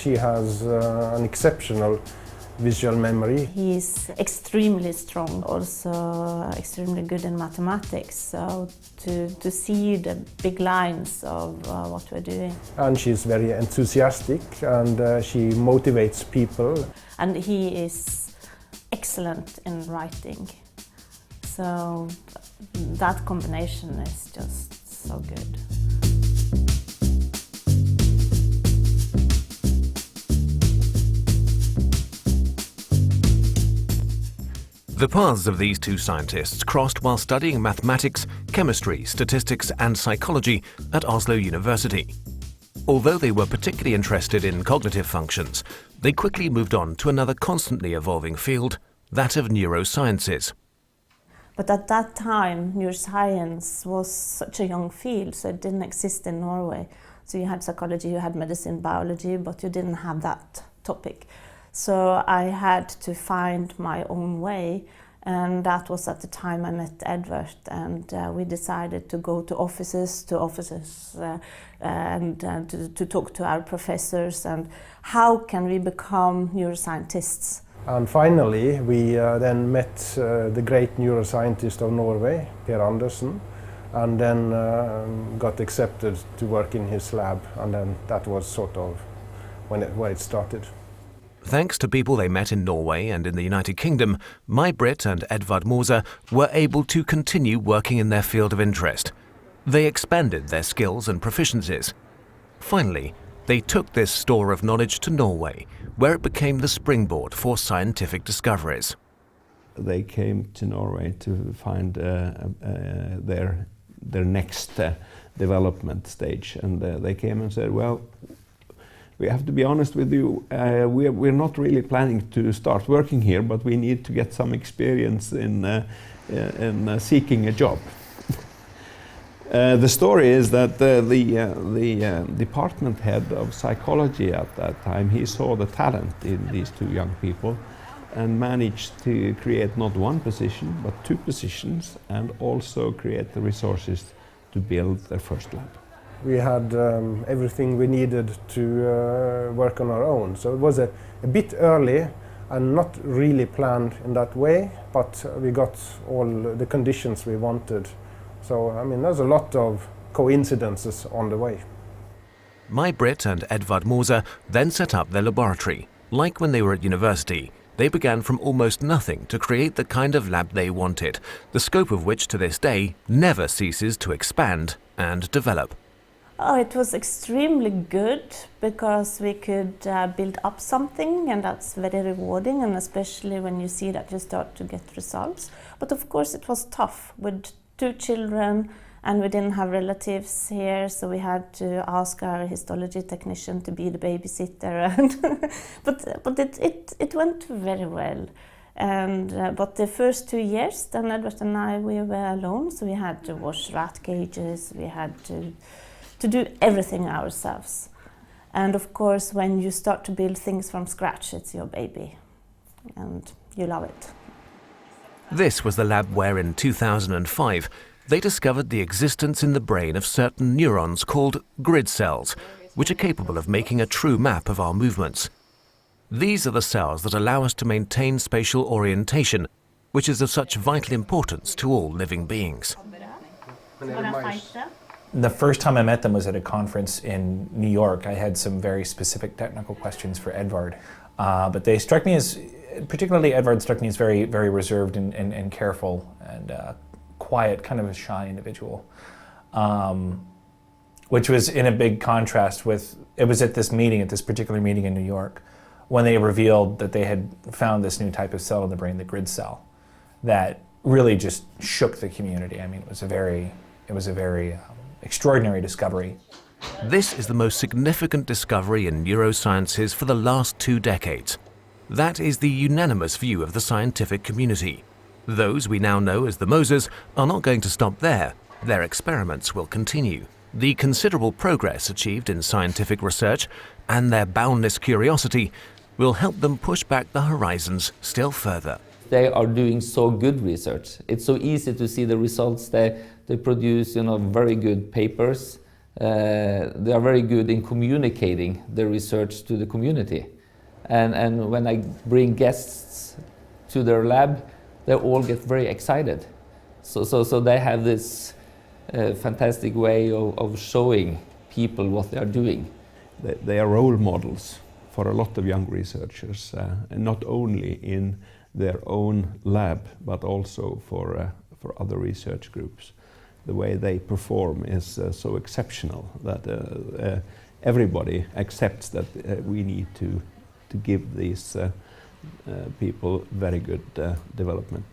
She has an exceptional visual memory. He's extremely strong, also extremely good in mathematics, so to see the big lines of what we're doing. And she's very enthusiastic, and she motivates people. And he is excellent in writing, so that combination is just so good. The paths of these two scientists crossed while studying mathematics, chemistry, statistics and psychology at Oslo University. Although they were particularly interested in cognitive functions, they quickly moved on to another constantly evolving field, that of neurosciences. But at that time, neuroscience was such a young field, so it didn't exist in Norway. So you had psychology, you had medicine, biology, but you didn't have that topic. So I had to find my own way, and that was at the time I met Edvard, and we decided to go to offices and to talk to our professors, and how can we become neuroscientists. And finally, we then met the great neuroscientist of Norway, Per Andersen, and then got accepted to work in his lab, and then that was sort of where it started. Thanks to people they met in Norway and in the United Kingdom, May-Britt and Edvard Moser were able to continue working in their field of interest. They expanded their skills and proficiencies. Finally, they took this store of knowledge to Norway, where it became the springboard for scientific discoveries. They came to Norway to find their next development stage, and they came and said, well, we have to be honest with you, we're not really planning to start working here, but we need to get some experience in seeking a job. The story is that the department head of psychology at that time, he saw the talent in these two young people and managed to create not one position, but two positions, and also create the resources to build their first lab. We had everything we needed to work on our own, so it was a bit early and not really planned in that way, but we got all the conditions we wanted. So, I mean, there's a lot of coincidences on the way. May-Britt and Edvard Moser then set up their laboratory. Like when they were at university, they began from almost nothing to create the kind of lab they wanted, the scope of which to this day never ceases to expand and develop. Oh, it was extremely good because we could build up something, and that's very rewarding, and especially when you see that you start to get results. But of course it was tough with two children, and we didn't have relatives here, so we had to ask our histology technician to be the babysitter. And but it went very well. And but the first 2 years, then Edvard and I, we were alone, so we had to wash rat cages, we had to do everything ourselves. And of course, when you start to build things from scratch, it's your baby, and you love it. This was the lab where in 2005 they discovered the existence in the brain of certain neurons called grid cells, which are capable of making a true map of our movements. These are the cells that allow us to maintain spatial orientation, which is of such vital importance to all living beings. The first time I met them was at a conference in New York. I had some very specific technical questions for Edvard, but they struck me as, particularly Edvard struck me as very, very reserved and careful and quiet, kind of a shy individual, which was in a big contrast with, it was at this meeting, at this particular meeting in New York, when they revealed that they had found this new type of cell in the brain, the grid cell, that really just shook the community. I mean, it was a very extraordinary discovery. This is the most significant discovery in neurosciences for the last 2 decades. That is the unanimous view of the scientific community. Those we now know as the Mosers are not going to stop there. Their experiments will continue. The considerable progress achieved in scientific research and their boundless curiosity will help them push back the horizons still further. They are doing so good research. It's so easy to see the results. They produce, very good papers. they are very good in communicating the research to the community. And when I bring guests to their lab, they all get very excited. So they have this fantastic way of showing people what they are doing. They are role models for a lot of young researchers, and not only in their own lab, but also for other research groups. The way they perform is so exceptional that everybody accepts that we need to give these people very good development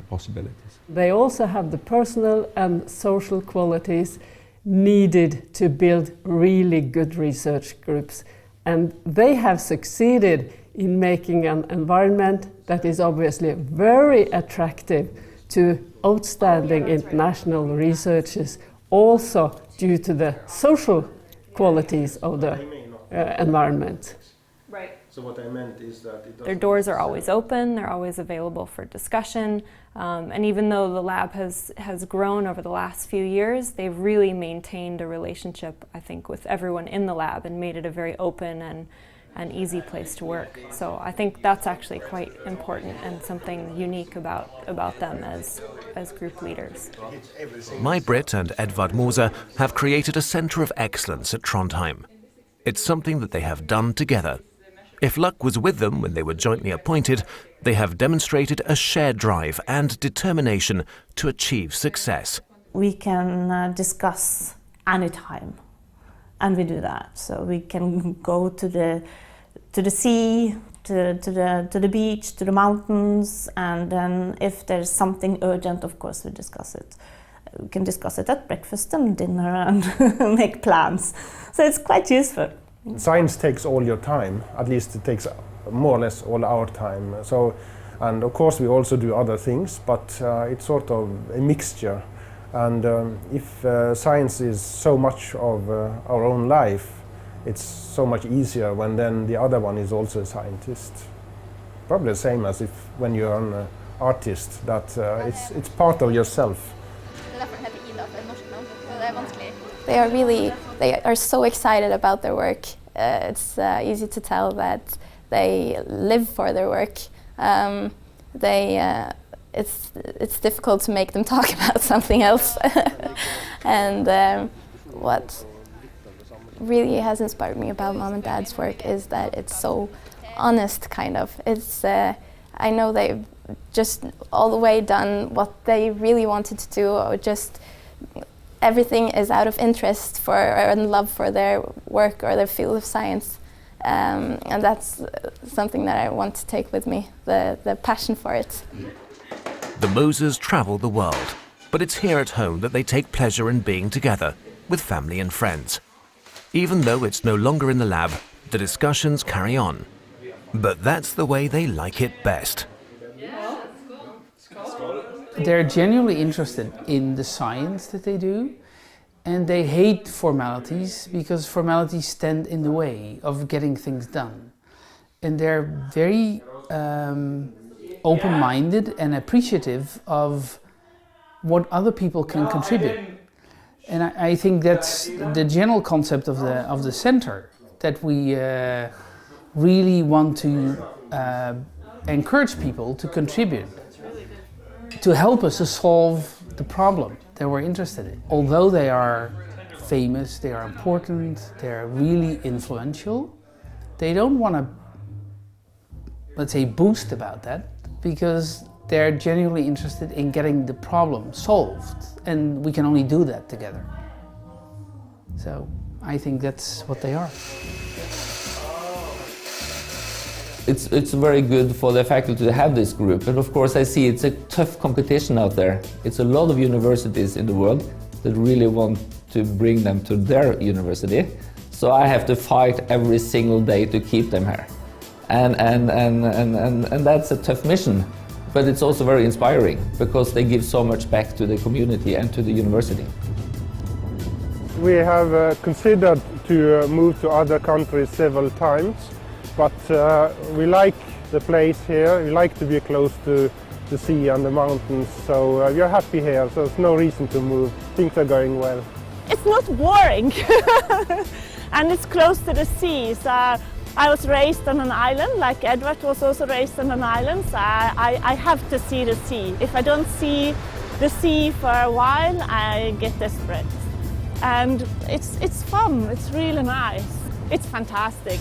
possibilities. They also have the personal and social qualities needed to build really good research groups. And they have succeeded in making an environment that is obviously very attractive to outstanding international researchers, also due to the social qualities of the environment. Right. So what I meant is that their doors are always open, they're always available for discussion, and even though the lab has grown over the last few years, they've really maintained a relationship, I think, with everyone in the lab and made it a very open and easy place to work. So I think that's actually quite important and something unique about them as group leaders. May-Britt and Edvard Moser have created a centre of excellence at Trondheim. It's something that they have done together. If luck was with them when they were jointly appointed, they have demonstrated a shared drive and determination to achieve success. We can discuss anytime, and we do that. So we can go to the sea, to the beach, to the mountains, and then if there's something urgent, of course we discuss it. We can discuss it at breakfast and dinner and make plans. So it's quite useful. Science takes all your time, at least it takes more or less all our time. So, and of course we also do other things, but it's sort of a mixture. And if science is so much of our own life, it's so much easier when then the other one is also a scientist. Probably the same as if when you're an artist, that it's part of yourself. They are so excited about their work. It's easy to tell that they live for their work. It's difficult to make them talk about something else. And what really has inspired me about Mom and Dad's work is that it's so honest, kind of. It's I know they've just all the way done what they really wanted to do, or just everything is out of interest for and love for their work or their field of science, and that's something that I want to take with me, the passion for it. The Mosers travel the world, but it's here at home that they take pleasure in being together with family and friends. Even though it's no longer in the lab, the discussions carry on. But that's the way they like it best. They're genuinely interested in the science that they do, and they hate formalities because formalities stand in the way of getting things done. And they're very open-minded and appreciative of what other people can contribute. And I think that's the general concept of the center, that we really want to encourage people to contribute, to help us to solve the problem that we're interested in. Although they are famous, they are important, they're really influential, they don't want to, let's say, boast about that, because they're genuinely interested in getting the problem solved, and we can only do that together. So I think that's what they are. It's very good for the faculty to have this group, and of course I see it's a tough competition out there. It's a lot of universities in the world that really want to bring them to their university, so I have to fight every single day to keep them here. And that's a tough mission, but it's also very inspiring because they give so much back to the community and to the university. We have considered to move to other countries several times, but we like the place here. We like to be close to the sea and the mountains, so we are happy here, so there's no reason to move. Things are going well. it's not boring. And it's close to the sea. So I was raised on an island, like Edvard was also raised on an island, so I have to see the sea. If I don't see the sea for a while, I get desperate. And it's fun, it's really nice. It's fantastic.